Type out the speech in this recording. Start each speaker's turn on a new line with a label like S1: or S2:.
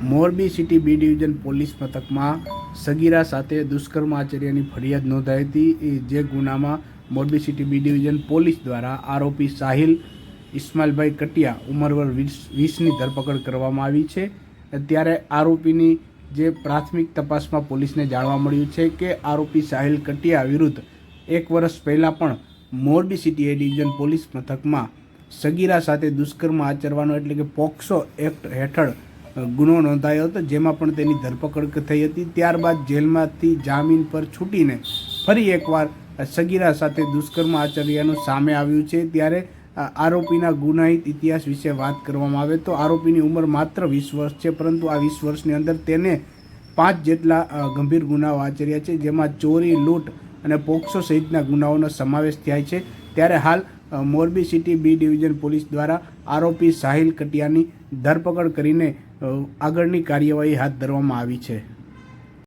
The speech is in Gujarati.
S1: Morbi city B division police મથકમાં સગીરા સાથે દુષ્કર્મ આચર્યાની ફરિયાદ નોંધાઈ હતી। જે ગુનામાં Morbi city B division police દ્વારા આરોપી સાહિલ ઇસ્માઇલભાઈ કટિયા ઉંમર વર્ષ 20ની ધરપકડ કરવામાં આવી છે। ત્યારે આરોપીની જે પ્રાથમિક તપાસમાં પોલીસને જાણવા મળ્યું છે કે આરોપી સાહિલ કટિયા વિરુદ્ધ 1 વર્ષ પહેલાં પણ મોરબી સિટી એ ડિવિઝન પોલીસ મથકમાં સગીરા સાથે દુષ્કર્મ આચરવાનો એટલે કે પોક્સો એક્ટ હેઠળ ગુનો નોંધાયો હતો, જેમાં પણ તેની ધરપકડ થઈ હતી। ત્યારબાદ જેલમાંથી જામીન પર છૂટીને ફરી એકવાર સગીરા સાથે દુષ્કર્મ આચર્યાનું સામે આવ્યું છે। ત્યારે આરોપીના ગુનાહિત ઇતિહાસ વિશે વાત કરવામાં આવે તો આરોપીની ઉંમર માત્ર 20 વર્ષ છે, પરંતુ આ 20 વર્ષની અંદર તેને 5 જેટલા ગંભીર ગુનાઓ આચર્યા છે, જેમાં ચોરી, લૂંટ અને પોક્સો સહિતના ગુનાઓનો સમાવેશ થાય છે। ત્યારે હાલ Morbi city B division police દ્વારા આરોપી સાહિલ કટિયાની ધરપકડ કરીને આગળની કાર્યવાહી હાથ ધરવામાં આવી છે।